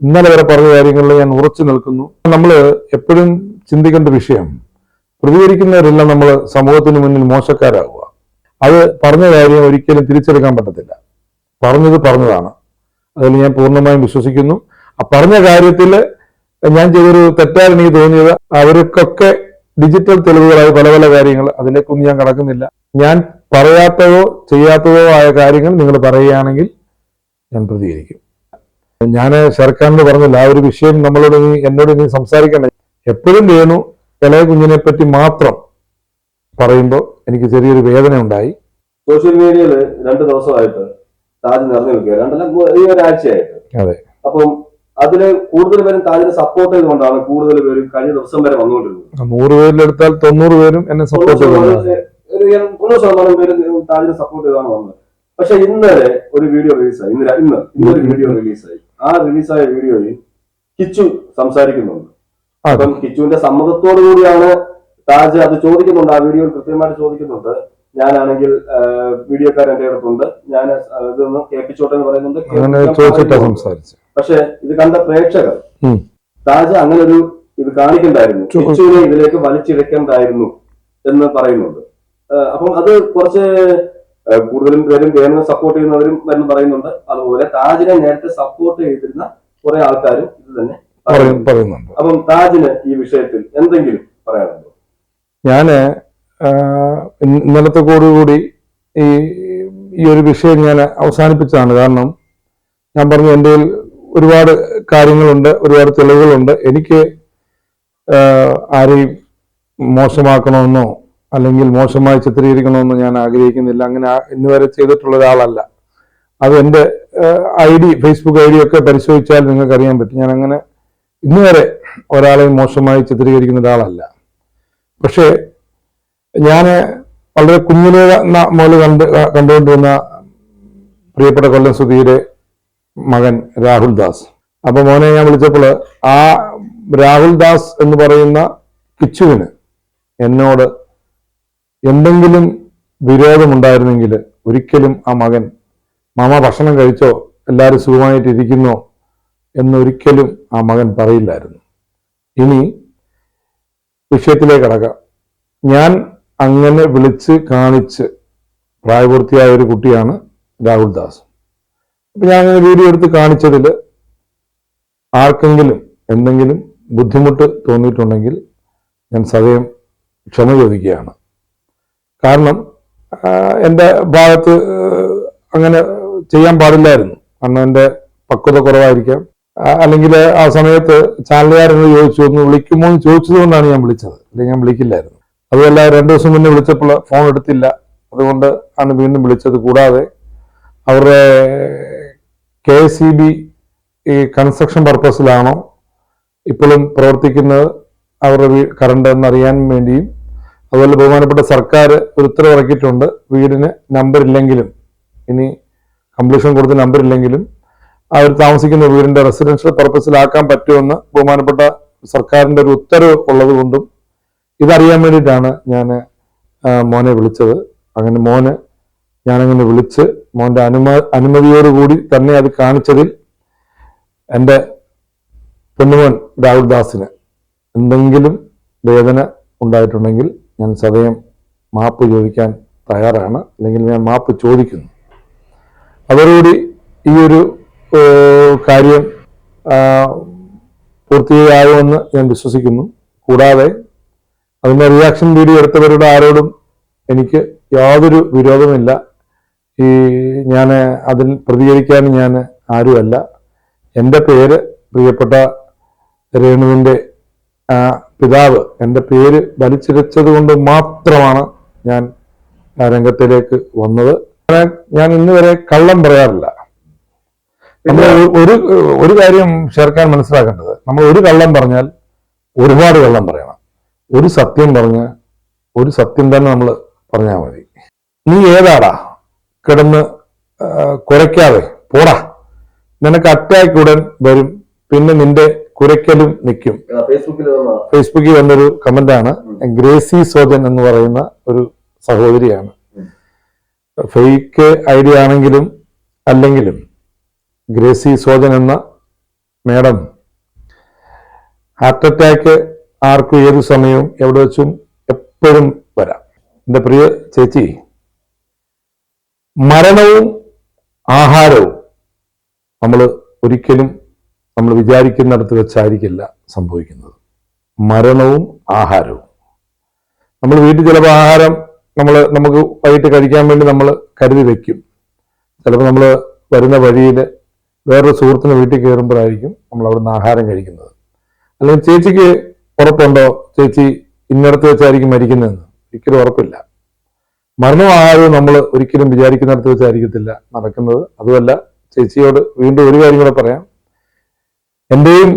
ഇന്നലെ വരെ പറഞ്ഞ കാര്യങ്ങളിൽ ഞാൻ ഉറച്ചു നിൽക്കുന്നു. നമ്മൾ എപ്പോഴും ചിന്തിക്കേണ്ട വിഷയം, പ്രതികരിക്കുന്നവരെല്ലാം നമ്മൾ സമൂഹത്തിന് മുന്നിൽ മോശക്കാരാകുക. അത് പറഞ്ഞ കാര്യം ഒരിക്കലും തിരിച്ചെടുക്കാൻ പറ്റത്തില്ല. പറഞ്ഞത് പറഞ്ഞതാണ്, അതിൽ ഞാൻ പൂർണ്ണമായും വിശ്വസിക്കുന്നു. ആ പറഞ്ഞ കാര്യത്തിൽ ഞാൻ ചെയ്തൊരു തെറ്റായി എനിക്ക് തോന്നിയത്, അവർക്കൊക്കെ ഡിജിറ്റൽ തെളിവുകളായ പല പല കാര്യങ്ങൾ, അതിലേക്കൊന്നും ഞാൻ കടക്കുന്നില്ല. ഞാൻ പറയാത്തതോ ചെയ്യാത്തതോ ആയ കാര്യങ്ങൾ നിങ്ങൾ പറയുകയാണെങ്കിൽ ഞാൻ പ്രതികരിക്കും. ഞാൻ ഷർഖാനോട് പറഞ്ഞില്ല, ആ ഒരു വിഷയം എന്നോട് നീ സംസാരിക്കണ്ട. എപ്പോഴും വേണു ഇളയ കുഞ്ഞിനെ പറ്റി മാത്രം പറയുമ്പോൾ എനിക്ക് ചെറിയൊരു വേദന ഉണ്ടായി. സോഷ്യൽ മീഡിയയിൽ 2 ദിവസമായിട്ട് താജ് നിറഞ്ഞു നിൽക്കുക, ഈ ഒരാഴ്ചയായിട്ട്. അതെ. അപ്പം അതില് കൂടുതൽ പേരും താജിനെ സപ്പോർട്ട് ചെയ്തുകൊണ്ടാണ് കൂടുതൽ പേരും കഴിഞ്ഞ ദിവസം വരെ വന്നുകൊണ്ടിരുന്നത്. 100 പേരിലെടുത്താൽ 90 പേരും എന്നെ സപ്പോർട്ട് ചെയ്തു. 90% പേരും താജിനെ സപ്പോർട്ട് ചെയ്താണ് വന്നത്. പക്ഷെ ഇന്നലെ ഒരു വീഡിയോ റിലീസായി, ഇന്നൊരു വീഡിയോ റിലീസായി. ആ റിലീസായ വീഡിയോയിൽ കിച്ചു സംസാരിക്കുന്നുണ്ട്. അപ്പം കിച്ചുവിന്റെ സമ്മതത്തോടു കൂടിയാണ് താജ് അത് ചോദിക്കുന്നുണ്ട്. ആ വീഡിയോയിൽ കൃത്യമായിട്ട് ചോദിക്കുന്നുണ്ട്, ഞാനാണെങ്കിൽ വീഡിയോക്കാരൻ എന്റെ അടുത്തുണ്ട്, ഞാൻ ഇതൊന്ന് കേൾപ്പിച്ചോട്ടെ എന്ന് പറയുന്നുണ്ട്. പക്ഷെ ഇത് കണ്ട പ്രേക്ഷകർ താജ് അങ്ങനെ ഒരു ഇത് കാണിക്കണ്ടായിരുന്നു, കിച്ചുവിനെ ഇതിലേക്ക് വലിച്ചിഴക്കണ്ടായിരുന്നു എന്ന് പറയുന്നുണ്ട്. അപ്പം അത് കുറച്ച് കൂടുതലും പേരും വേറെ സപ്പോർട്ട് ചെയ്യുന്നവരും എന്ന് പറയുന്നുണ്ട്. അതുപോലെ താജിനെ നേരത്തെ സപ്പോർട്ട് ചെയ്തിരുന്ന കുറെ ആൾക്കാരും ഇത് തന്നെ പറയുന്നുണ്ട്. അപ്പം താജിന് ഈ വിഷയത്തിൽ എന്തെങ്കിലും പറയാനുണ്ടോ? ഞാന് ഇന്നലത്തെ കൂടി ഈ ഒരു വിഷയം ഞാൻ അവസാനിപ്പിച്ചതാണ്. കാരണം ഞാൻ പറഞ്ഞു, എൻ്റെ ഒരുപാട് കാര്യങ്ങളുണ്ട്, ഒരുപാട് തെളിവുകളുണ്ട്. എനിക്ക് ആരെയും മോശമാക്കണമെന്നോ അല്ലെങ്കിൽ മോശമായി ചിത്രീകരിക്കണമെന്നോ ഞാൻ ആഗ്രഹിക്കുന്നില്ല. അങ്ങനെ ഇന്നുവരെ ചെയ്തിട്ടുള്ള ഒരാളല്ല. അത് എൻ്റെ ഫേസ്ബുക്ക് ID ഒക്കെ പരിശോധിച്ചാൽ നിങ്ങൾക്ക് അറിയാൻ പറ്റും. ഞാൻ അങ്ങനെ ഇന്നുവരെ ഒരാളെയും മോശമായി ചിത്രീകരിക്കുന്ന ഒരാളല്ല. പക്ഷേ ഞാൻ വളരെ കുഞ്ഞിലെ മുതൽ കണ്ടുകൊണ്ടിരുന്ന പ്രിയപ്പെട്ട കൊല്ലം സുധീയുടെ മകൻ രാഹുൽ ദാസ്. അപ്പൊ മോനെ ഞാൻ വിളിച്ചപ്പോൾ ആ രാഹുൽ ദാസ് എന്ന് പറയുന്ന കിച്ചുവിന് എന്നോട് എന്തെങ്കിലും വിരോധമുണ്ടായിരുന്നെങ്കിൽ ഒരിക്കലും ആ മകൻ മാമ ഭക്ഷണം കഴിച്ചോ, എല്ലാവരും സുഖമായിട്ടിരിക്കുന്നോ എന്നൊരിക്കലും ആ മകൻ പറയില്ലായിരുന്നു. ഇനി വിഷയത്തിലേക്ക് കടക്കാം. ഞാൻ അങ്ങനെ വിളിച്ച് കാണിച്ച് പ്രായപൂർത്തിയായ ഒരു കുട്ടിയാണ് രാഹുൽ ദാസ്. അപ്പൊ ഞാൻ അങ്ങനെ വീഡിയോ എടുത്ത് കാണിച്ചതിൽ ആർക്കെങ്കിലും എന്തെങ്കിലും ബുദ്ധിമുട്ട് തോന്നിയിട്ടുണ്ടെങ്കിൽ ഞാൻ സദയം ക്ഷമ ചോദിക്കുകയാണ്. കാരണം എൻ്റെ ഭാഗത്ത് അങ്ങനെ ചെയ്യാൻ പാടില്ലായിരുന്നു. കാരണം എൻ്റെ പക്വത കുറവായിരിക്കാം, അല്ലെങ്കിൽ ആ സമയത്ത് ചാനലുകാരെന്ന് ചോദിച്ചു, ഒന്ന് വിളിക്കുമോ എന്ന് ചോദിച്ചത് കൊണ്ടാണ് ഞാൻ വിളിച്ചത്, അല്ലെങ്കിൽ ഞാൻ വിളിക്കില്ലായിരുന്നു. അതുമല്ല, 2 ദിവസം മുന്നേ വിളിച്ചപ്പോൾ ഫോൺ എടുത്തില്ല, അതുകൊണ്ട് ആണ് വീണ്ടും വിളിച്ചത്. കൂടാതെ അവരുടെ KSEB ഈ കൺസ്ട്രക്ഷൻ പർപ്പസിലാണോ ഇപ്പോഴും പ്രവർത്തിക്കുന്നത്, അവരുടെ കറണ്ട് എന്നറിയാൻ വേണ്ടിയും, അതുപോലെ ബഹുമാനപ്പെട്ട സർക്കാർ ഒരു ഉത്തരവ് ഇറക്കിയിട്ടുണ്ട്, വീടിന് നമ്പർ ഇല്ലെങ്കിലും, ഇനി കംപ്ലീഷൻ കൊടുത്ത് നമ്പർ ഇല്ലെങ്കിലും അവർ താമസിക്കുന്ന വീടിന്റെ റെസിഡൻഷ്യൽ പർപ്പസിലാക്കാൻ പറ്റുമെന്ന് ബഹുമാനപ്പെട്ട സർക്കാരിന്റെ ഒരു ഉത്തരവ് ഉള്ളത് കൊണ്ടും ഇതറിയാൻ വേണ്ടിയിട്ടാണ് ഞാൻ മോനെ വിളിച്ചത്. അങ്ങനെ മോനെ ഞാനങ്ങനെ വിളിച്ച് മോന്റെ അനുമതിയോടുകൂടി തന്നെ അത് കാണിച്ചതിൽ എൻ്റെ പൊന്നുമോൻ രാഹുൽ ദാസിന് എന്തെങ്കിലും വേദന ഉണ്ടായിട്ടുണ്ടെങ്കിൽ ഞാൻ സദയം മാപ്പ് ചോദിക്കാൻ തയ്യാറാണ്, അല്ലെങ്കിൽ ഞാൻ മാപ്പ് ചോദിക്കുന്നു. അതോടുകൂടി ഈ ഒരു കാര്യം പൂർത്തിയാകുമെന്ന് ഞാൻ വിശ്വസിക്കുന്നു. കൂടാതെ അതിൻ്റെ റിയാക്ഷൻ വീഡിയോ എടുത്തവരുടെ ആരോടും എനിക്ക് യാതൊരു വിരോധമില്ല. ഞാൻ അതിൽ പ്രതികരിക്കാൻ ഞാൻ ആരുമല്ല. എൻ്റെ പേര് പ്രിയപ്പെട്ട രേണുവിൻ്റെ പിതാവ് എൻ്റെ പേര് വലിച്ചിഴച്ചത് കൊണ്ട് മാത്രമാണ് ഞാൻ രംഗത്തിലേക്ക് വന്നത്. ഞാൻ ഇന്ന് വരെ കള്ളം പറയാറില്ല. നമ്മൾ ഒരു കാര്യം ചേർക്കാൻ മനസ്സിലാക്കേണ്ടത്, നമ്മൾ ഒരു കള്ളം പറഞ്ഞാൽ ഒരുപാട് കള്ളം പറയണം. ഒരു സത്യം പറഞ്ഞ് ഒരു സത്യം തന്നെ നമ്മൾ പറഞ്ഞാൽ മതി. നീ ഏതാടാ കിടന്ന് കുരയ്ക്കാതെ പോടാ, നിനക്ക് അറ്റാക്ക് ഉടൻ വരും, പിന്നെ നിന്റെ കുരയ്ക്കലും നിൽക്കും. ഫേസ്ബുക്കിൽ വന്നൊരു കമന്റാണ്. ഗ്രേസി സോജൻ എന്ന് പറയുന്ന ഒരു സഹോദരിയാണ്. ഫേക്ക് ID ആണെങ്കിലും അല്ലെങ്കിലും ഗ്രേസി സോജൻ എന്ന മാഡം, ഹാർട്ട് അറ്റാക്ക് ആർക്കും ഏത് സമയവും എവിടെ വെച്ചും എപ്പോഴും വരാം. എൻ്റെ പ്രിയ ചേച്ചി, മരണവും ആഹാരവും ഒരിക്കലും നമ്മൾ വിചാരിക്കുന്നിടത്ത് വെച്ചായിരിക്കില്ല സംഭവിക്കുന്നത്. മരണവും ആഹാരവും നമ്മൾ വീട്ടിൽ ചിലപ്പോൾ ആഹാരം നമുക്ക് വൈകിട്ട് കഴിക്കാൻ വേണ്ടി നമ്മൾ കരുതി വെക്കും. ചിലപ്പോൾ നമ്മൾ വരുന്ന വഴിയിൽ വേറൊരു സുഹൃത്തിന് വീട്ടിൽ കയറുമ്പോഴായിരിക്കും നമ്മൾ അവിടുന്ന് ആഹാരം കഴിക്കുന്നത്. അല്ലെങ്കിൽ ചേച്ചിക്ക് ഉറപ്പുണ്ടോ ചേച്ചി ഇന്നിടത്ത് വെച്ചായിരിക്കും മരിക്കുന്നതെന്ന്? ഒരിക്കലും ഉറപ്പില്ല. മരണവും ആഹാരവും നമ്മൾ ഒരിക്കലും വിചാരിക്കുന്നിടത്ത് വെച്ചായിരിക്കത്തില്ല നടക്കുന്നത്. അതുമല്ല, ചേച്ചിയോട് വീണ്ടും ഒരു കാര്യം കൂടെ പറയാം. എന്റെയും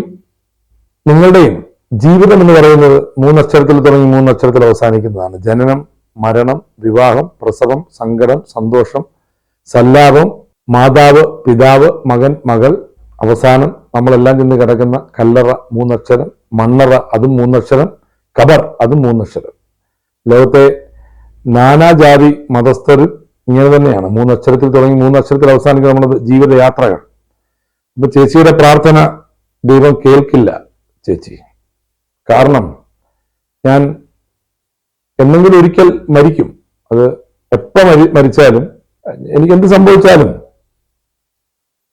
നിങ്ങളുടെയും ജീവിതം എന്ന് പറയുന്നത് 3 അക്ഷരത്തിൽ തുടങ്ങി 3 അക്ഷരത്തിൽ അവസാനിക്കുന്നതാണ്. ജനനം, മരണം, വിവാഹം, പ്രസവം, സങ്കടം, സന്തോഷം, സല്ലാപം, മാതാവ്, പിതാവ്, മകൻ, മകൾ, അവസാനം നമ്മളെല്ലാം ചെന്ന് കിടക്കുന്ന കല്ലറ 3 അക്ഷരം, മണ്ണറ അതും 3 അക്ഷരം, ഖബർ അതും 3 അക്ഷരം. ലോകത്തെ നാനാജാതി മതസ്ഥരും ഇങ്ങനെ തന്നെയാണ്. 3 അക്ഷരത്തിൽ തുടങ്ങി 3 അക്ഷരത്തിൽ അവസാനിക്കുന്ന നമ്മുടെ ജീവിതയാത്രകൾ. അപ്പൊ ചേച്ചിയുടെ പ്രാർത്ഥന ദൈവം കേൾക്കില്ല ചേച്ചി. കാരണം ഞാൻ എന്നെങ്കിലും ഒരിക്കൽ മരിക്കും. അത് എപ്പോൾ മരിച്ചാലും എനിക്ക് എന്ത് സംഭവിച്ചാലും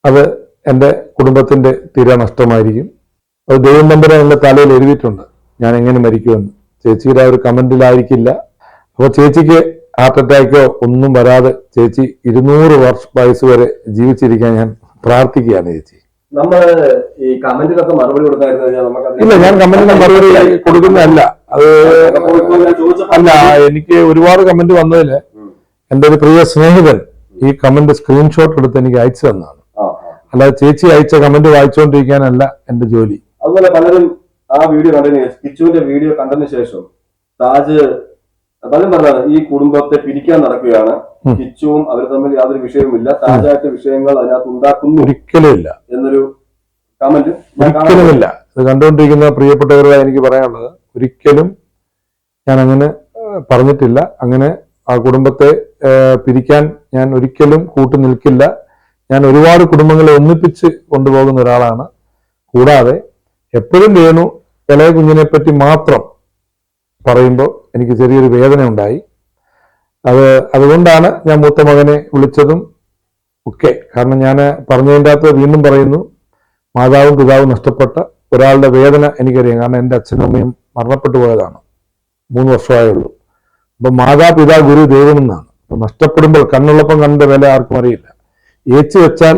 അത് എൻ്റെ കുടുംബത്തിന്റെ തീരെ നഷ്ടമായിരിക്കും. അത് ദൈവം തമ്പുരാൻ എൻ്റെ തലയിൽ എഴുതിയിട്ടുണ്ട് ഞാൻ എങ്ങനെ മരിക്കുമെന്ന്. ചേച്ചിയുടെ ആ ഒരു കമന്റിലായിരിക്കില്ല. അപ്പോൾ ചേച്ചിക്ക് ഹാർട്ട് അറ്റാക്കോ ഒന്നും വരാതെ ചേച്ചി 200 വയസ്സ് വരെ ജീവിച്ചിരിക്കാൻ ഞാൻ പ്രാർത്ഥിക്കുകയാണ് ചേച്ചി. നമ്മള് ഈ കമന്റിലൊക്കെ മറുപടി കൊടുക്കാതിരുന്ന ഇല്ല, ഞാൻ കമന്റിന് മറുപടി കൊടുക്കുന്നതല്ല. അത് അല്ല, എനിക്ക് ഒരുപാട് കമന്റ് വന്നതില് എൻ്റെ ഒരു പ്രിയ സ്നേഹിതൻ ഈ കമന്റ് സ്ക്രീൻഷോട്ട് എടുത്ത് എനിക്ക് അയച്ചു തന്നതാണ്. അല്ലാതെ ചേച്ചി അയച്ച കമന്റ് വായിച്ചുകൊണ്ടിരിക്കാനല്ല എന്റെ ജോലി. അതുപോലെ പലരും ആ വീഡിയോ കണ്ടതിന് കിച്ചുവിന്റെ വീഡിയോ കണ്ടതിന് ശേഷം താജ് പലരും പറഞ്ഞത് ഈ കുടുംബത്തെ പിരിക്കാൻ നടക്കുകയാണ്, കിച്ചുവും അവർ തമ്മിൽ യാതൊരു വിഷയവുമില്ല, താജായിട്ട് വിഷയങ്ങൾ അതിനകത്ത് ഉണ്ടാക്കുന്നു ഒരിക്കലും ഇല്ല എന്നൊരു കമന്റ് ഒരിക്കലുമില്ല. ഇത് കണ്ടുകൊണ്ടിരിക്കുന്ന പ്രിയപ്പെട്ടവരോട് എനിക്ക് പറയാനുള്ളത്, ഒരിക്കലും ഞാൻ അങ്ങനെ പറഞ്ഞിട്ടില്ല. അങ്ങനെ ആ കുടുംബത്തെ പിരിക്കാൻ ഞാൻ ഒരിക്കലും കൂട്ടു നിൽക്കില്ല. ഞാൻ ഒരുപാട് കുടുംബങ്ങളെ ഒന്നിപ്പിച്ച് കൊണ്ടുപോകുന്ന ഒരാളാണ്. കൂടാതെ എപ്പോഴും വേണു ഇളയ കുഞ്ഞിനെ പറ്റി മാത്രം പറയുമ്പോൾ എനിക്ക് ചെറിയൊരു വേദന ഉണ്ടായി. അതുകൊണ്ടാണ് ഞാൻ മൂത്ത മകനെ വിളിച്ചതും ഒക്കെ. കാരണം ഞാൻ പറഞ്ഞതിൻ്റെ അകത്ത് വീണ്ടും പറയുന്നു, മാതാവും പിതാവും നഷ്ടപ്പെട്ട ഒരാളുടെ വേദന എനിക്കറിയാം. കാരണം എൻ്റെ അച്ഛനും അമ്മയും മരണപ്പെട്ടു പോയതാണ്, 3 വർഷമായുള്ളൂ. അപ്പൊ മാതാപിതാ ഗുരു ദൈവമെന്നാണ്. അപ്പൊ നഷ്ടപ്പെടുമ്പോൾ കണ്ണുള്ളപ്പം കണ്ട വില ആർക്കും അറിയില്ല. ഏച്ചു വെച്ചാൽ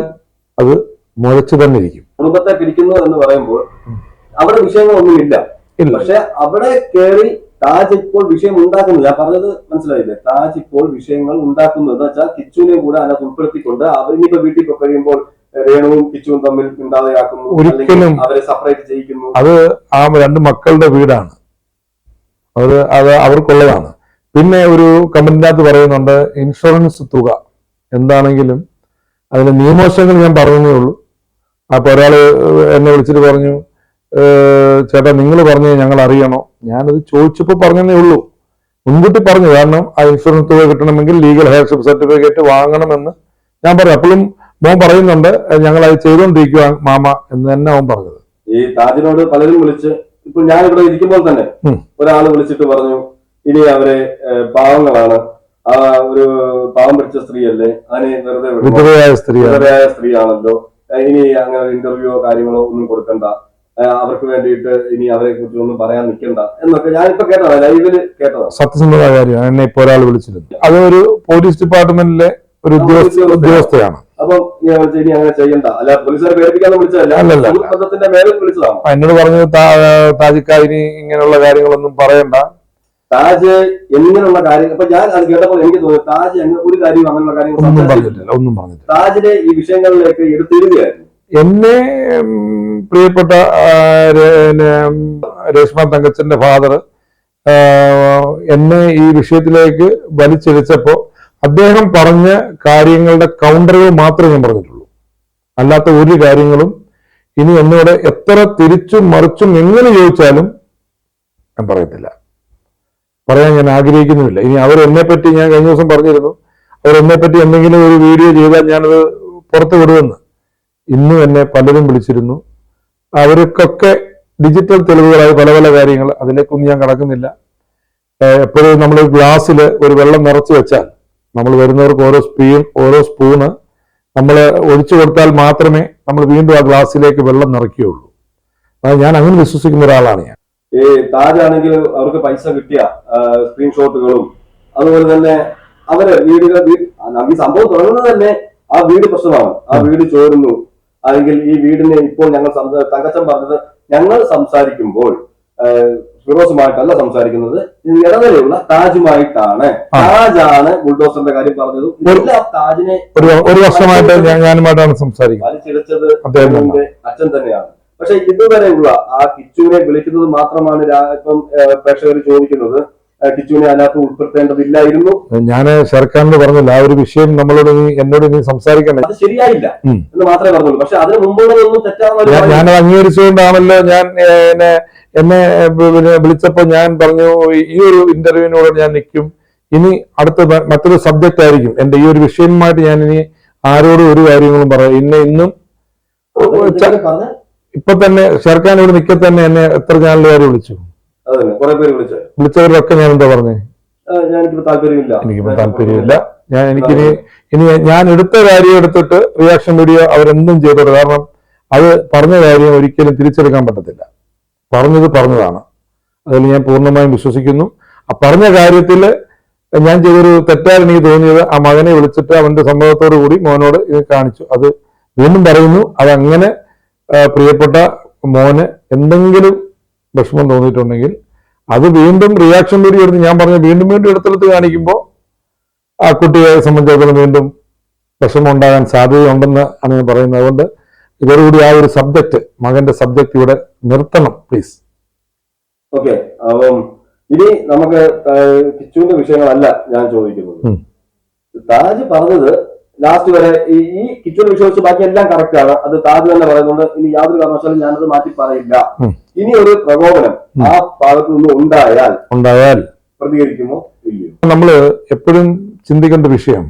അത് മുഴച്ചു തന്നെ ഇരിക്കും. കുടുംബത്തെ പിരിക്കുന്നു എന്ന് പറയുമ്പോൾ അവിടെ വിഷയങ്ങളൊന്നുമില്ല. പക്ഷെ അവിടെ കയറി താജ് ഇപ്പോൾ വിഷയം ഉണ്ടാക്കുന്നു. ഞാൻ പറഞ്ഞത് മനസ്സിലായില്ലേ? താജ് ഇപ്പോൾ വിഷയങ്ങൾ ഉണ്ടാക്കുന്നു എന്ന് വെച്ചാൽ കിച്ചുവിനെ കൂടെ അതിനകത്ത് ഉൾപ്പെടുത്തിക്കൊണ്ട് അവരിനിപ്പോ വീട്ടിൽ പോയി കഴിയുമ്പോൾ രേണുവും കിച്ചുവും തമ്മിൽ ഉണ്ടാതെയാക്കുന്നു, ഒരിക്കലും അവരെ സെപ്പറേറ്റ് ചെയ്യിക്കുന്നു. അത് ആ 2 മക്കളുടെ വീടാണ്, അത് അവർക്കുള്ളതാണ്. പിന്നെ ഒരു കമന്റിനകത്ത് പറയുന്നുണ്ട് ഇൻഷുറൻസ് തുക എന്താണെങ്കിലും അതിന്റെ നിയമവശങ്ങൾ ഞാൻ പറഞ്ഞതേ ഉള്ളൂ. അപ്പൊ ഒരാള് എന്നെ വിളിച്ചിട്ട് പറഞ്ഞു, ചേട്ടാ നിങ്ങൾ പറഞ്ഞത് ഞങ്ങൾ അറിയണോ? ഞാനത് ചോദിച്ചപ്പോൾ പറഞ്ഞതേ ഉള്ളൂ, മുൻകൂട്ടി പറഞ്ഞു. കാരണം ആ ഇൻഷുറൻസ് തുക കിട്ടണമെങ്കിൽ ലീഗൽ ഹെയർഷിപ്പ് സർട്ടിഫിക്കറ്റ് വാങ്ങണമെന്ന് ഞാൻ പറഞ്ഞു. അപ്പോഴും മോൻ പറയുന്നുണ്ട് ഞങ്ങൾ അത് ചെയ്തുകൊണ്ടിരിക്കുക മാമ എന്ന് തന്നെ അവൻ പറഞ്ഞത്. ഈ താജിനോട് പലരും വിളിച്ച്, ഇപ്പൊ ഞാൻ ഇവിടെ ഇരിക്കുമ്പോൾ തന്നെ ഒരാൾ വിളിച്ചിട്ട് പറഞ്ഞു, ഇനി അവരെ പാവങ്ങളാണ്, ആ ഒരു പാവം പിടിച്ച സ്ത്രീയല്ലേ, അതിനെ വെറുതെ വിധവയായ സ്ത്രീയാണല്ലോ, ഇനി അങ്ങനെ ഇന്റർവ്യൂയോ കാര്യങ്ങളോ ഒന്നും കൊടുക്കണ്ട, അവർക്ക് വേണ്ടിയിട്ട് ഇനി അവരെ കുറിച്ച് ഒന്നും പറയാൻ നിൽക്കണ്ട എന്നൊക്കെ ഞാനിപ്പോ കേട്ടതാ, ലൈവില് കേട്ടതാ. സത്യസന്ധമായ കാര്യമാണ്. എന്നെ ഇപ്പൊ ഒരാൾ വിളിച്ചിരുന്നു, അത് ഒരു പോലീസ് ഡിപ്പാർട്ട്മെന്റിലെ ഒരു ഉദ്യോഗസ്ഥയാണ്. അപ്പം ഇനി അങ്ങനെ ചെയ്യണ്ട, അല്ല പോലീസുകാരെ പേടിപ്പിക്കാന്ന് വിളിച്ചതല്ല, ബന്ധത്തിന്റെ മേലെ വിളിച്ചതാണ്. എന്നോട് പറഞ്ഞു താജിക്ക ഇനി ഇങ്ങനെയുള്ള കാര്യങ്ങളൊന്നും പറയണ്ട, താജ് എങ്ങനെയുള്ള കാര്യങ്ങൾ. അപ്പൊ ഞാൻ അത് കേട്ടപ്പോൾ എനിക്ക് തോന്നി താജ് ഒരു കാര്യം അങ്ങനെയുള്ള കാര്യങ്ങൾ ഒന്നും പറഞ്ഞിട്ടില്ല. താജിനെ ഈ വിഷയങ്ങളിലേക്ക് എടുത്തിരുകയായിരുന്നു. എന്നെ പ്രിയപ്പെട്ട രേഷ്മ തങ്കച്ചന്റെ ഫാദർ എന്നെ ഈ വിഷയത്തിലേക്ക് വലിച്ചിഴച്ചപ്പോ അദ്ദേഹം പറഞ്ഞ കാര്യങ്ങളുടെ കൗണ്ടറുകൾ മാത്രമേ ഞാൻ പറഞ്ഞിട്ടുള്ളൂ. അല്ലാത്ത ഒരു കാര്യങ്ങളും ഇനി എന്നോട് എത്ര തിരിച്ചും മറിച്ചും എങ്ങനെ ചോദിച്ചാലും ഞാൻ പറയത്തില്ല, പറയാൻ ഞാൻ ആഗ്രഹിക്കുന്നുമില്ല. ഇനി അവരെന്നെ പറ്റി ഞാൻ കഴിഞ്ഞ ദിവസം പറഞ്ഞിരുന്നു, അവരെന്നെ പറ്റി എന്തെങ്കിലും ഒരു വീഡിയോ ചെയ്താൽ ഞാനത് പുറത്തു വിടുമെന്ന്. ഇന്നും എന്നെ പലരും വിളിച്ചിരുന്നു, അവർക്കൊക്കെ ഡിജിറ്റൽ തെളിവുകളായി പല പല കാര്യങ്ങൾ, അതിലേക്കൊന്നും ഞാൻ കടക്കുന്നില്ല. എപ്പോഴും നമ്മൾ ഗ്ലാസ്സിൽ ഒരു വെള്ളം നിറച്ച് വെച്ചാൽ നമ്മൾ വരുന്നവർക്ക് ഓരോ സ്പൂണ് നമ്മൾ ഒഴിച്ചു കൊടുത്താൽ മാത്രമേ നമ്മൾ വീണ്ടും ആ ഗ്ലാസ്സിലേക്ക് വെള്ളം നിറയ്ക്കുകയുള്ളൂ. ഞാൻ അങ്ങനെ വിശ്വസിക്കുന്ന ഒരാളാണ് ഞാൻ. ഈ താജാണെങ്കിൽ അവർക്ക് പൈസ കിട്ടിയ സ്ക്രീൻഷോട്ടുകളും അതുപോലെ തന്നെ അവര് ഈ സംഭവം തുടങ്ങുന്നത് തന്നെ ആ വീട് പ്രശ്നമാണ്. ആ വീട് ചോരുന്നു, അല്ലെങ്കിൽ ഈ വീടിനെ ഇപ്പോൾ ഞങ്ങൾ തങ്കച്ചൻ പറഞ്ഞത്, ഞങ്ങൾ സംസാരിക്കുമ്പോൾ ഫിറോസുമായിട്ടല്ല സംസാരിക്കുന്നത്, ഇടനിലയുള്ള താജുമായിട്ടാണ്. താജാണ് ബുൾഡോസറിന്റെ കാര്യം പറഞ്ഞത്. താജിനെ ഒരു വർഷമായിട്ട് ഞാനുമായിട്ടാണ് സംസാരിക്കുന്നത്. വലിച്ചിഴച്ചത് അദ്ദേഹത്തിന്റെ അച്ഛൻ തന്നെയാണ്. പക്ഷെ ഇതുവരെയുള്ള ആ കിച്ചുവിനെ വിളിക്കുന്നത് മാത്രമാണ് ഇപ്പം പ്രേക്ഷകർ ചോദിക്കുന്നത്. കിച്ചുവിനെ അതിനകത്ത് ഉൾപ്പെടുത്തേണ്ടതില്ലായിരുന്നു. ഞാൻ ഷർഖാനോട് പറഞ്ഞില്ല, ആ ഒരു വിഷയം എന്നോട് നീ സംസാരിക്കണ്ടേ, അത് ശരിയായില്ല എന്ന് മാത്രമേ പറഞ്ഞുള്ളൂ. പക്ഷെ അതിന് മുമ്പുള്ളതൊന്നും തെറ്റാണെന്ന് ഞാനത് അംഗീകരിച്ചുകൊണ്ടാണല്ലോ ഞാൻ എന്നെ വിളിച്ചപ്പോൾ ഞാൻ പറഞ്ഞു, ഈ ഒരു ഇന്റർവ്യൂവിനോട് ഞാൻ നിൽക്കും. ഇനി അടുത്ത മറ്റൊരു സബ്ജക്റ്റ് ആയിരിക്കും എന്റെ ഈ ഒരു വിഷയവുമായിട്ട് ഞാൻ ഇനി ആരോടും ഒരു കാര്യങ്ങളും പറയാം. ഇന്നും ഇപ്പൊ തന്നെ ഷർഖാനോട് നിൽക്കെ തന്നെ എന്നെ എത്ര ചാനലുകാർ വിളിച്ചു, വിളിച്ചവരൊക്കെ ഞാൻ എന്താ പറഞ്ഞേ, എനിക്കിപ്പോ താല്പര്യമില്ല. ഞാൻ എടുത്ത കാര്യം എടുത്തിട്ട് റിയാക്ഷൻ വീഡിയോ അവരെന്തും ചെയ്തോട്ടെ. കാരണം അത് പറഞ്ഞ കാര്യം ഒരിക്കലും തിരിച്ചെടുക്കാൻ പറ്റത്തില്ല. പറഞ്ഞതാണ്. അതിൽ ഞാൻ പൂർണ്ണമായും വിശ്വസിക്കുന്നു. ആ പറഞ്ഞ കാര്യത്തിൽ ഞാൻ ചെയ്തൊരു തെറ്റായി എനിക്ക് തോന്നിയത്, ആ മകനെ വിളിച്ചിട്ട് അവന്റെ സമ്മതത്തോടു കൂടി മോനോട് ഇത് കാണിച്ചു. അത് വീണ്ടും പറയുന്നു, അതങ്ങനെ പ്രിയപ്പെട്ട മോന് എന്തെങ്കിലും വിഷമം തോന്നിയിട്ടുണ്ടെങ്കിൽ അത് വീണ്ടും റിയാക്ഷൻ വീഡിയോ എടുത്ത് ഞാൻ പറഞ്ഞ വീണ്ടും എടുത്തെടുത്ത് കാണിക്കുമ്പോൾ ആ കുട്ടിയെ സംബന്ധിച്ചിടത്തോളം വീണ്ടും വിഷമം ഉണ്ടാകാൻ സാധ്യതയുണ്ടെന്ന് ആണ് ഞാൻ പറയുന്നത്. അതുകൊണ്ട് ഇതോടുകൂടി ആ ഒരു സബ്ജക്ട്, മകന്റെ സബ്ജക്ട് ഇവിടെ നിർത്തണം പ്ലീസ്. ഓക്കെ, അപ്പം ഇനി നമുക്ക് കിച്ചുവിന്റെ വിഷയങ്ങളല്ല ഞാൻ ചോദിക്കുന്നത്. താജ് പറഞ്ഞത് ലാസ്റ്റ് വരെ ഈ കിച്ചുവിനെ വിശ്വസിച്ച് ബാക്കി എല്ലാം കറക്റ്റ് ആണ്. അത് താജ് തന്നെ പറയുന്നുണ്ട്. ഇനി യാതൊരു കാരണവശാലും ഞാനത് മാറ്റി പറയില്ല. ഇനി ഒരു പ്രകോപനം ആ ഭാഗത്ത് നിന്ന് ഉണ്ടായാൽ പ്രതികരിക്കുമോ ഇല്ലയോ? നമ്മള് എപ്പോഴും ചിന്തിക്കേണ്ട വിഷയം,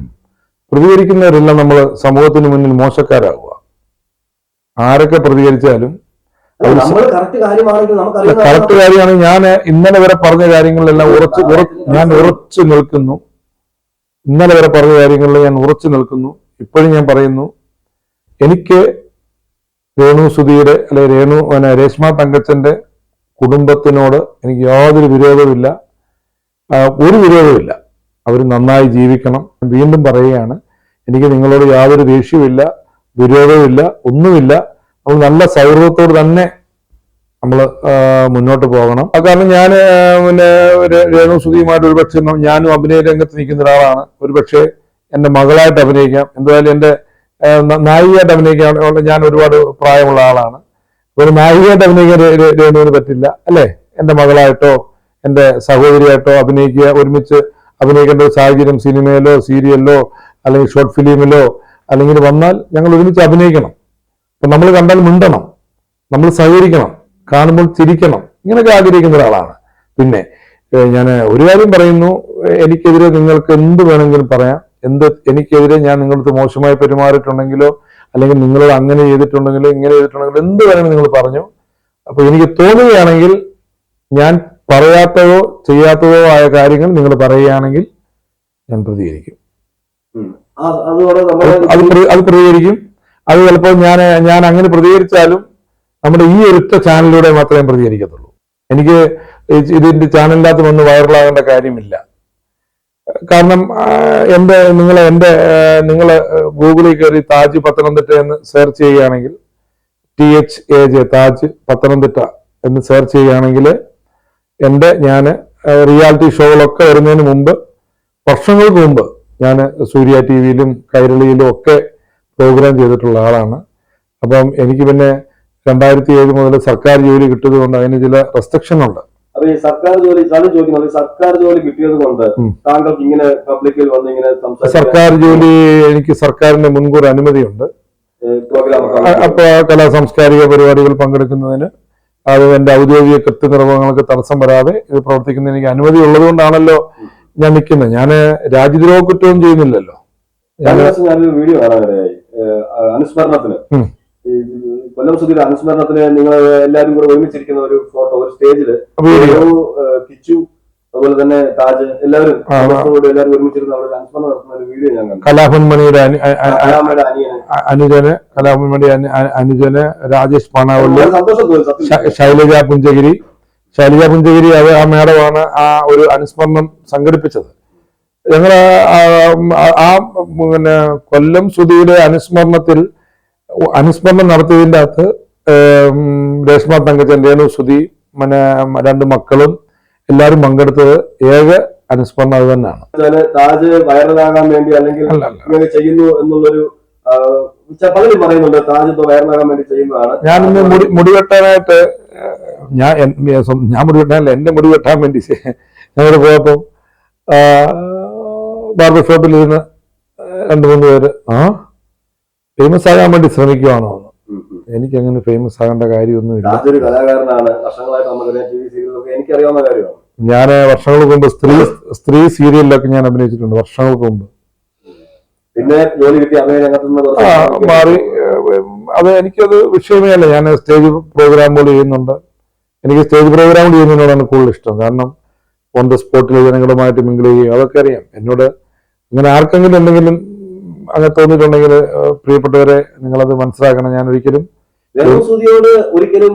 പ്രതികരിക്കുന്നവരെല്ലാം നമ്മൾ സമൂഹത്തിന് മുന്നിൽ മോശക്കാരാകുക. ആരൊക്കെ പ്രതികരിച്ചാലും കറക്റ്റ് കാര്യമാണ്. ഞാൻ ഇന്നലെ വരെ പറഞ്ഞ കാര്യങ്ങളിലെല്ലാം ഞാൻ ഉറച്ചു നിൽക്കുന്നു. ഇന്നലെ വരെ പറഞ്ഞ കാര്യങ്ങളിൽ ഞാൻ ഉറച്ചു നിൽക്കുന്നു. ഇപ്പോഴും ഞാൻ പറയുന്നു, എനിക്ക് രേണു സുധിയുടെ രേഷ്മ തങ്കച്ചന്റെ കുടുംബത്തിനോട് എനിക്ക് യാതൊരു വിരോധവുമില്ല, ഒരു വിരോധവുമില്ല. അവർ നന്നായി ജീവിക്കണം. വീണ്ടും പറയുകയാണ്, എനിക്ക് നിങ്ങളോട് യാതൊരു ദേഷ്യവുമില്ല, വിരോധവുമില്ല, ഒന്നുമില്ല. നമ്മൾ നല്ല സൗഹൃദത്തോട് തന്നെ നമ്മൾ മുന്നോട്ട് പോകണം. കാരണം ഞാൻ രേണു സുധിയുമായിട്ട് ഒരുപക്ഷെ ഞാനും അഭിനയ രംഗത്ത് നിൽക്കുന്ന ഒരാളാണ്. ഒരുപക്ഷെ എന്റെ മകളായിട്ട് അഭിനയിക്കാം, എന്തായാലും എന്റെ നായികയായിട്ട് അഭിനയിക്കാൻ ഞാൻ ഒരുപാട് പ്രായമുള്ള ആളാണ്. ഒരു നായികയായിട്ട് അഭിനയിക്കാൻ രേണുവിന് പറ്റില്ല അല്ലേ? എന്റെ മകളായിട്ടോ എന്റെ സഹോദരിയായിട്ടോ ഒരുമിച്ച് അഭിനയിക്കേണ്ട ഒരു സാഹചര്യം സിനിമയിലോ സീരിയലിലോ അല്ലെങ്കിൽ ഷോർട്ട് ഫിലിമിലോ അല്ലെങ്കിൽ വന്നാൽ ഞങ്ങൾ ഒരുമിച്ച് അഭിനയിക്കണം. അപ്പൊ നമ്മൾ കണ്ടാൽ മിണ്ടണം, നമ്മൾ സഹകരിക്കണം, കാണുമ്പോൾ ചിരിക്കണം, ഇങ്ങനെയൊക്കെ ആഗ്രഹിക്കുന്ന ഒരാളാണ്. പിന്നെ ഞാൻ ഒരു കാര്യം പറയുന്നു, എനിക്കെതിരെ നിങ്ങൾക്ക് എന്ത് വേണമെങ്കിലും പറയാം. എനിക്കെതിരെ ഞാൻ നിങ്ങളടുത്ത് മോശമായി പെരുമാറിയിട്ടുണ്ടെങ്കിലോ അല്ലെങ്കിൽ നിങ്ങളോട് അങ്ങനെ ചെയ്തിട്ടുണ്ടെങ്കിലോ ഇങ്ങനെ ചെയ്തിട്ടുണ്ടെങ്കിലോ എന്ത് വേണമെങ്കിലും നിങ്ങൾ പറഞ്ഞു. അപ്പൊ എനിക്ക് തോന്നുകയാണെങ്കിൽ ഞാൻ പറയാത്തതോ ചെയ്യാത്തതോ ആയ കാര്യങ്ങൾ നിങ്ങൾ പറയുകയാണെങ്കിൽ ഞാൻ പ്രതികരിക്കും. അത് പ്രതികരിക്കും. അത് ചിലപ്പോൾ ഞാൻ അങ്ങനെ പ്രതികരിച്ചാലും നമ്മുടെ ഈ ഒരൊറ്റ ചാനലിലൂടെ മാത്രമേ പ്രതികരിക്കത്തുള്ളൂ. എനിക്ക് ഇതിന്റെ ചാനലിനകത്ത് വന്ന് വൈറലാകേണ്ട കാര്യമില്ല. കാരണം നിങ്ങൾ ഗൂഗിളിൽ കയറി താജ് പത്തനംതിട്ട എന്ന് സെർച്ച് ചെയ്യുകയാണെങ്കിൽ, THAJ താജ് പത്തനംതിട്ട എന്ന് സെർച്ച് ചെയ്യുകയാണെങ്കിൽ ഞാൻ റിയാലിറ്റി ഷോകളൊക്കെ വരുന്നതിന് മുമ്പ്, വർഷങ്ങൾക്ക് മുമ്പ് ഞാൻ സൂര്യ TV-യിലും കൈരളിയിലും ഒക്കെ പ്രോഗ്രാം ചെയ്തിട്ടുള്ള ആളാണ്. അപ്പം എനിക്ക് പിന്നെ 2007 മുതൽ സർക്കാർ ജോലി കിട്ടിയത് കൊണ്ട് അതിന് ചില റെസ്ട്രിക്ഷൻ ഉണ്ട്. അപ്പൊ ഈ സർക്കാർ ജോലി കിട്ടിയത് കൊണ്ട് താങ്കൾക്ക് ഇങ്ങനെ പബ്ലിക്കിൽ വന്ന് ഇങ്ങനെ സർക്കാർ ജോലി എനിക്ക് സർക്കാരിന്റെ മുൻകൂർ അനുമതിയുണ്ട്. അപ്പൊ കലാ സാംസ്കാരിക പരിപാടികൾ പങ്കെടുക്കുന്നതിന് അത് എന്റെ ഔദ്യോഗിക കൃത്യനിർവഹങ്ങൾക്ക് തടസ്സം വരാതെ ഇത് പ്രവർത്തിക്കുന്നതിന് എനിക്ക് അനുമതി ഉള്ളത് കൊണ്ടാണല്ലോ ഞാൻ നിൽക്കുന്നത്. ഞാൻ രാജ്യദ്രോഹ കുറ്റവും ചെയ്യുന്നില്ലല്ലോ. ഞാനൊരു വീഡിയോ കാണാനിടയായി. അനുസ്മരണത്തിന് കൊല്ലം സുധിയുടെ അനുസ്മരണത്തിന് നിങ്ങൾ എല്ലാവരും കൂടെ ഒരുമിച്ചിരിക്കുന്ന ഒരു ഫോട്ടോ, ഒരു സ്റ്റേജില് കിച്ചു അതുപോലെ തന്നെ താജ് എല്ലാവരും ഒരുമിച്ചിരുന്ന ഒരു അനുസ്മരണം നടത്തുന്ന ഒരു വീഡിയോ ഞാൻ കണ്ടു. കലാഭവൻമണിയുടെ അനുജന്, അനുജന് രാജേഷ് പാണാവള്ളി, ശൈലജ പുഞ്ചഗിരി അത് ആ മേഡമാണ് ആ ഒരു അനുസ്മരണം സംഘടിപ്പിച്ചത്. ഞങ്ങൾ പിന്നെ കൊല്ലം സുധിയുടെ അനുസ്മരണം നടത്തിയതിൻ്റെ അകത്ത് രേഷ്മ തങ്കച്ചൻ, രേണു സുധി, രണ്ട് മക്കളും എല്ലാവരും പങ്കെടുത്തത് ഏക അനുസ്മരണം അത് തന്നെയാണ്. താജ് വൈറലാകാൻ വേണ്ടി അല്ലെങ്കിൽ ഇങ്ങനെ ചെയ്യുന്നു എന്നുള്ളൊരു പലരും പറയുന്നുണ്ട്. താജ് ഇപ്പൊ വൈറലാകാൻ വേണ്ടി ചെയ്യുന്നതാണ്. ഞാൻ ഇന്ന് മുടിവെട്ടാനായിട്ട് ഞാൻ മുടിവെട്ടാനല്ല, എന്റെ മുടി വെട്ടാൻ വേണ്ടി ഞങ്ങൾ പോയപ്പോ ബാർബർ ഷോപ്പിൽ ഇരുന്ന് 2-3 പേര് ഫേമസ് ആകാൻ വേണ്ടി ശ്രമിക്കുവാണോ? എനിക്കങ്ങനെ ഫേമസ് ആകേണ്ട കാര്യമൊന്നുമില്ല. കലാകാരനാണ്, വർഷങ്ങളായിട്ട് നമുക്കറിയാം, ടി വി സീരിയലൊക്കെ എനിക്കറിയാവുന്ന കാര്യമാണ്. ഞാൻ വർഷങ്ങൾക്ക് മുമ്പ് സ്ത്രീ സീരിയലിലൊക്കെ ഞാൻ അഭിനയിച്ചിട്ടുണ്ട്, വർഷങ്ങൾക്ക് മുമ്പ്. പിന്നെ ജോലി കിട്ടി മാറി. അത് എനിക്കത് വിഷയമേ അല്ല. ഞാൻ സ്റ്റേജ് പ്രോഗ്രാമുകൾ ചെയ്യുന്നുണ്ട്. എനിക്ക് സ്റ്റേജ് പ്രോഗ്രാമുകൾ ചെയ്യുന്നതിനോടാണ് കൂടുതൽ ഇഷ്ടം. കാരണം ഓൺ ദ സ്പോട്ടിൽ ജനങ്ങളുമായിട്ട് മിങ്കിൾ ചെയ്യുകയും അതൊക്കെ അറിയാം. എന്നോട് അങ്ങനെ ആർക്കെങ്കിലും എന്തെങ്കിലും അങ്ങനെ തോന്നിയിട്ടുണ്ടെങ്കിൽ പ്രിയപ്പെട്ടവരെ നിങ്ങളത് മനസ്സിലാക്കണം. ഞാൻ ഒരിക്കലും ഒരിക്കലും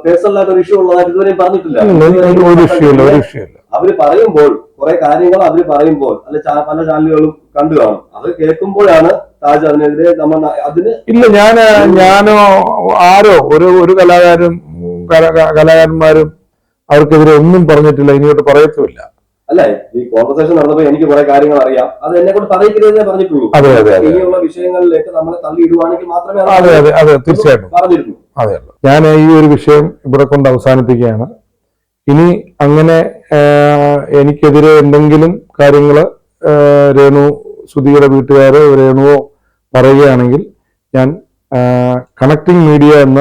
പേഴ്സണലായിട്ട് ഒരു ഇഷ്യൂ ഉള്ളതായിട്ട് ഇതുവരെയും പറഞ്ഞിട്ടില്ല. ഒരു വിഷയമില്ല. അവര് പറയുമ്പോൾ കുറെ കാര്യങ്ങൾ അവര് പറയുമ്പോൾ അല്ലെ പല ചാനലുകളും കണ്ടു കാണും. അത് കേൾക്കുമ്പോഴാണ് താജ് അതിനെതിരെ അതിന് ഇല്ല. ഞാനോ ആരോ ഒരു കലാകാരന്മാരും അവർക്കെതിരെ ഒന്നും പറഞ്ഞിട്ടില്ല, ഇനിയോട്ട് പറയത്തുമില്ല. അല്ലെ, ഈ കോൺവെർസേഷൻ നടന്നപ്പോ എനിക്ക് കുറെ കാര്യങ്ങൾ അറിയാം. അത് എന്നെ കൊണ്ട് പറയിക്കുന്നതേ പറഞ്ഞിട്ടുള്ളൂ. ഇനിയുള്ള വിഷയങ്ങളിലേക്ക് നമ്മളെ തള്ളിയിടുവാണെങ്കിൽ മാത്രമേ അതെ തീർച്ചയായിട്ടും പറഞ്ഞിരുന്നു. അതെ, ഞാൻ ഈ ഒരു വിഷയം ഇവിടെ കൊണ്ട് അവസാനിപ്പിക്കുകയാണ്. ഇനി അങ്ങനെ എനിക്കെതിരെ എന്തെങ്കിലും കാര്യങ്ങള് രേണു സുധിയുടെ വീട്ടുകാരോ രേണുവോ പറയുകയാണെങ്കിൽ ഞാൻ കണക്റ്റിംഗ് മീഡിയ എന്ന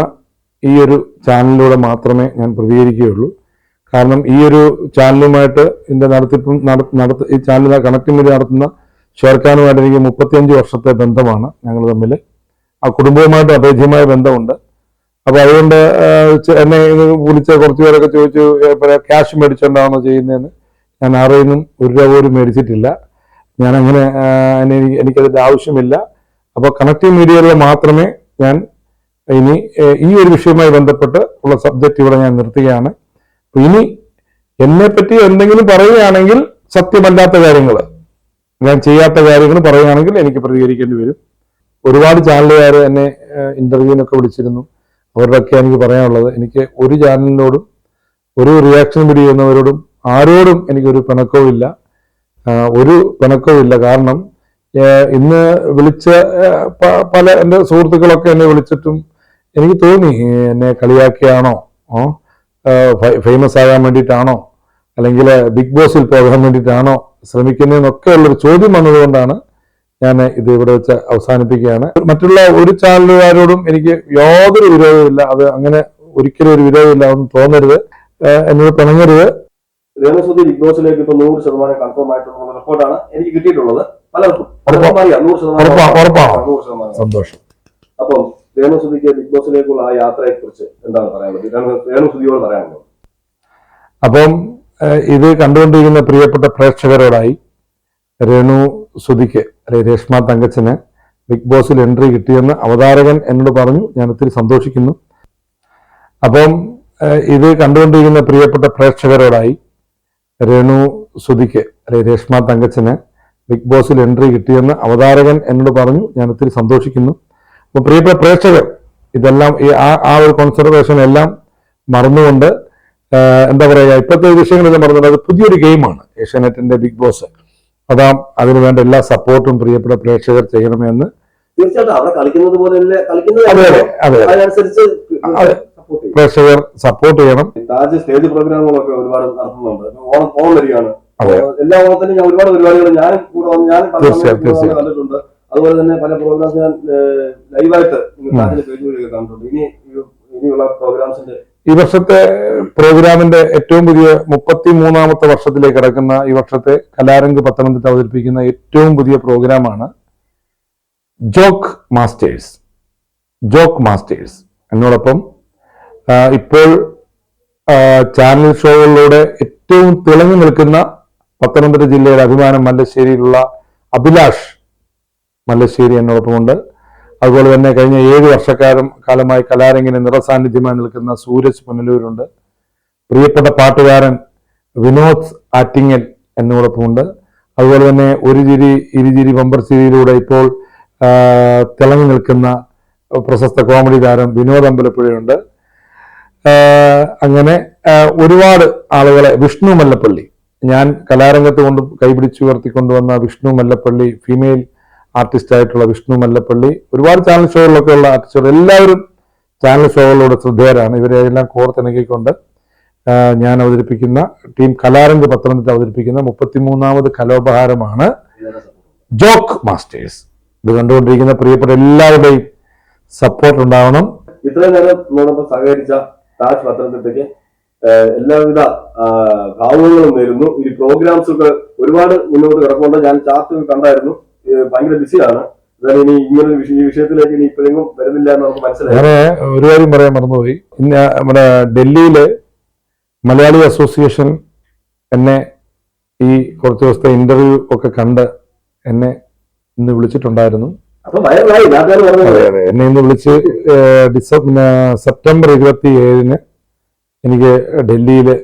ഈ ഒരു ചാനലിലൂടെ മാത്രമേ ഞാൻ പ്രതികരിക്കുകയുള്ളൂ. കാരണം ഈ ഒരു ചാനലുമായിട്ട് ഇതിന്റെ ഈ ചാനൽ കണക്റ്റിംഗ് മീഡിയ നടത്തുന്ന ഷേർഖാനുമായിട്ട് എനിക്ക് 35 വർഷത്തെ ബന്ധമാണ് ഞങ്ങൾ തമ്മിൽ. ആ കുടുംബവുമായിട്ട് അഭേദ്യമായ ബന്ധമുണ്ട്. അപ്പൊ അതുകൊണ്ട് എന്നെ വിളിച്ച കുറച്ചു പേരൊക്കെ ചോദിച്ചു ക്യാഷ് മേടിച്ചോണ്ടാണോ ചെയ്യുന്നതെന്ന്. ഞാൻ ആരെയും നിന്നും 1 രൂപ പോലും മേടിച്ചിട്ടില്ല. ഞാൻ അങ്ങനെ എനിക്കതിന്റെ ആവശ്യമില്ല. അപ്പൊ കണക്റ്റീവ് മീഡിയയിൽ മാത്രമേ ഞാൻ ഇനി ഈ ഒരു വിഷയവുമായി ബന്ധപ്പെട്ട് ഉള്ള സബ്ജക്റ്റ് ഇവിടെ ഞാൻ നിർത്തുകയാണ്. ഇനി എന്നെപ്പറ്റി എന്തെങ്കിലും പറയുകയാണെങ്കിൽ സത്യമല്ലാത്ത കാര്യങ്ങൾ, ഞാൻ ചെയ്യാത്ത കാര്യങ്ങൾ പറയുകയാണെങ്കിൽ എനിക്ക് പ്രതികരിക്കേണ്ടി വരും. ഒരുപാട് ചാനലുകാർ എന്നെ ഇന്റർവ്യൂവിനൊക്കെ വിളിച്ചിരുന്നു. അവരുടെയൊക്കെ എനിക്ക് പറയാനുള്ളത്, എനിക്ക് ഒരു ചാനലിനോടും ഒരു റിയാക്ഷൻ വീഡിയോ ചെയ്യുന്നവരോടും ആരോടും എനിക്കൊരു പിണക്കവുമില്ല, കാരണം ഇന്ന് വിളിച്ച പല എൻ്റെ സുഹൃത്തുക്കളൊക്കെ എന്നെ വിളിച്ചിട്ടും എനിക്ക് തോന്നി എന്നെ കളിയാക്കിയാണോ, ഫേമസ് ആകാൻ വേണ്ടിയിട്ടാണോ, അല്ലെങ്കിൽ ബിഗ് ബോസിൽ പോകാൻ വേണ്ടിയിട്ടാണോ ശ്രമിക്കുന്നതെന്നൊക്കെ ഉള്ളൊരു ചോദ്യം വന്നതുകൊണ്ടാണ് ഞാൻ ഇത് ഇവിടെ വെച്ച് അവസാനിപ്പിക്കുകയാണ്. മറ്റുള്ള ഒരു ചാനലുകാരോടും എനിക്ക് യാതൊരു വിരോധമില്ല. അത് അങ്ങനെ ഒരിക്കലും ഒരു വിരോധമില്ല, ഒന്നും തോന്നരുത്, എന്നോട് പിണങ്ങരുത്. രേണു സുധി ബിഗ് ബോസിലേക്ക് ഇപ്പൊ 100% കൺഫേം ആയിട്ടുള്ള റിപ്പോർട്ടാണ് എനിക്ക് കിട്ടിയിട്ടുള്ളത്. പലർക്കും 100% സന്തോഷം. അപ്പം രേണു സുധിക്ക് ബിഗ് ബോസിലേക്കുള്ള ആ യാത്രയെ കുറിച്ച് എന്താണ് പറയാൻ പറ്റും? രേണു സുധിയോട് പറയാനുള്ളത്. അപ്പം ഇത് കണ്ടുകൊണ്ടിരിക്കുന്ന പ്രിയപ്പെട്ട പ്രേക്ഷകരോടായി, രേണു സുധിക്ക് രേഷ്മ തങ്കച്ചന് ബിഗ് ബോസിൽ എൻട്രി കിട്ടിയെന്ന് അവതാരകൻ എന്നോട് പറഞ്ഞു. ഞാൻ ഒത്തിരി സന്തോഷിക്കുന്നു. അപ്പം ഇത് കണ്ടുകൊണ്ടിരിക്കുന്ന പ്രിയപ്പെട്ട പ്രേക്ഷകരോടായി, രേണു സുധിക്ക് രേഷ്മ തങ്കച്ചന് ബിഗ് ബോസിൽ എൻട്രി കിട്ടിയെന്ന് അവതാരകൻ എന്നോട് പറഞ്ഞു. ഞാൻ ഒത്തിരി സന്തോഷിക്കുന്നു. അപ്പൊ പ്രിയപ്പെട്ട പ്രേക്ഷകർ ഇതെല്ലാം ആ ഒരു കോൺസെൻട്രേഷൻ എല്ലാം മറന്നുകൊണ്ട്, എന്താ പറയുക, ഇപ്പോഴത്തെ വിഷയങ്ങളെല്ലാം മറന്നുകൊണ്ട് അത് പുതിയൊരു ഗെയിമാണ് ഏഷ്യാനെറ്റിന്റെ ബിഗ് ബോസ്. അതിനു വേണ്ട എല്ലാ സപ്പോർട്ടും പ്രിയപ്പെട്ട പ്രേക്ഷകർ ചെയ്യണമെന്ന് തീർച്ചയായിട്ടും അവിടെ കളിക്കുന്നത് പോലെ പ്രേക്ഷകർ സപ്പോർട്ട് ചെയ്യണം. താജ് സ്റ്റേജ് പ്രോഗ്രാമുകളൊക്കെ ഒരുപാട് നടത്തുന്നുണ്ട്. ഓണം വരികയാണ്. എല്ലാ ഓണത്തിനും ഞാൻ ഒരുപാട് പരിപാടികൾ ഞാൻ കണ്ടിട്ടുണ്ട്. അതുപോലെ തന്നെ പല പ്രോഗ്രാംസ് ഞാൻ ലൈവായിട്ട് താജിന്റെ ഫേസ്ബുക്കിലൊക്കെ കണ്ടിട്ടുണ്ട്. ഇനിയുള്ള പ്രോഗ്രാംസിന്റെ ഈ വർഷത്തെ പ്രോഗ്രാമിന്റെ ഏറ്റവും പുതിയ 33ാമത്തെ വർഷത്തിലേക്ക് കിടക്കുന്ന ഈ വർഷത്തെ കലാരംഗ് പത്തനംതിട്ട അവതരിപ്പിക്കുന്ന ഏറ്റവും പുതിയ പ്രോഗ്രാമാണ് ജോക്ക് മാസ്റ്റേഴ്സ്. എന്നോടൊപ്പം ഇപ്പോൾ ചാനൽ ഷോകളിലൂടെ ഏറ്റവും തിളങ്ങി നിൽക്കുന്ന പത്തനംതിട്ട ജില്ലയുടെ അഭിമാനം മല്ലശ്ശേരിയിലുള്ള അഭിലാഷ് മല്ലശ്ശേരി എന്നോടൊപ്പമുണ്ട്. അതുപോലെ തന്നെ കഴിഞ്ഞ 7 വർഷക്കാലമായി കലാരംഗിന് നിറസാന്നിധ്യമായി നിൽക്കുന്ന സൂരജ് പുനലൂരുണ്ട്. പ്രിയപ്പെട്ട പാട്ടുകാരൻ വിനോദ് ആറ്റിങ്ങൽ എന്നോടൊപ്പമുണ്ട്. അതുപോലെ തന്നെ ഒരു ചിരി ഇരുചിരി ബമ്പർ ചിരിയിലൂടെ ഇപ്പോൾ തിളങ്ങി നിൽക്കുന്ന പ്രശസ്ത കോമഡി താരം വിനോദ് അമ്പലപ്പുഴയുണ്ട്. അങ്ങനെ ഒരുപാട് ആളുകളെ, വിഷ്ണു മല്ലപ്പള്ളി, ഞാൻ കലാരംഗത്ത് കൊണ്ട് കൈപിടിച്ചുയർത്തിക്കൊണ്ടുവന്ന വിഷ്ണു മല്ലപ്പള്ളി, ഫീമെയിൽ ആർട്ടിസ്റ്റ് ആയിട്ടുള്ള വിഷ്ണു മല്ലപ്പള്ളി, ഒരുപാട് ചാനൽ ഷോകളിലൊക്കെ ഉള്ള ആർട്ടിസ്റ്റുകൾ, എല്ലാവരും ചാനൽ ഷോകളിലൂടെ ശ്രദ്ധേയരാണ്. ഇവരെല്ലാം കോർത്തിണക്കിക്കൊണ്ട് ഞാൻ അവതരിപ്പിക്കുന്ന ടീം കലാരംഗ് പത്തനംതിട്ട അവതരിപ്പിക്കുന്ന 33ാമത് കലോപഹാരമാണ് ജോക്ക് മാസ്റ്റേഴ്സ്. ഇത് കണ്ടുകൊണ്ടിരിക്കുന്ന പ്രിയപ്പെട്ട എല്ലാവരുടെയും സപ്പോർട്ട് ഉണ്ടാവണം. ഇത്രയും നേരം നമ്മോടൊപ്പം സഹകരിച്ച താജ് പത്തനംതിട്ടയ്ക്ക് എല്ലാവിധ ഭാവങ്ങളും നേരുന്നു. ഈ പ്രോഗ്രാംസ് ഒക്കെ ഒരുപാട് മുന്നോട്ട് കിടക്കുന്നുണ്ട്. ഞാൻ ചാർട്ട് കണ്ടായിരുന്നു, ഭയങ്കര ബിസിയാണ്. ഇനി ഇങ്ങനെ ഈ വിഷയത്തിലേക്ക് ഇനി ഇപ്പോഴെങ്കിലും വരുന്നില്ല എന്ന് നമുക്ക് മനസ്സിലായി. ഞാൻ ഒരു കാര്യം പറയാൻ മറന്നുപോയി. ഇന്ന് നമ്മുടെ ഡൽഹിയില് മലയാളി അസോസിയേഷൻ എന്നെ ഈ കുറച്ച് ദിവസത്തെ ഇന്റർവ്യൂ ഒക്കെ കണ്ട് എന്നെ ഇന്ന് വിളിച്ചിട്ടുണ്ടായിരുന്നു. എന്നെ ഇന്ന് വിളിച്ച് സെപ്റ്റംബർ 27-ന് എനിക്ക് ഡൽഹിയിലെ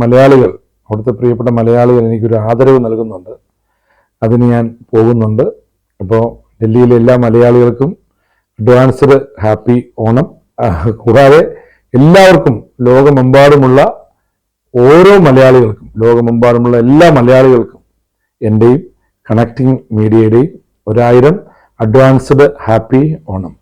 മലയാളികൾ, അവിടുത്തെ പ്രിയപ്പെട്ട മലയാളികൾ എനിക്കൊരു ആദരവ് നൽകുന്നുണ്ട്. അതിന് ഞാൻ പോകുന്നുണ്ട്. അപ്പോൾ ഡൽഹിയിലെ എല്ലാ മലയാളികൾക്കും അഡ്വാൻസ്ഡ് ഹാപ്പി ഓണം. കൂടാതെ എല്ലാവർക്കും, ലോകമെമ്പാടുമുള്ള ഓരോ മലയാളികൾക്കും, ലോകമെമ്പാടുമുള്ള എല്ലാ മലയാളികൾക്കും എൻ്റെയും കണക്റ്റിംഗ് മീഡിയയുടെയും 1000 അഡ്വാൻസ്ഡ് ഹാപ്പി ഓണം.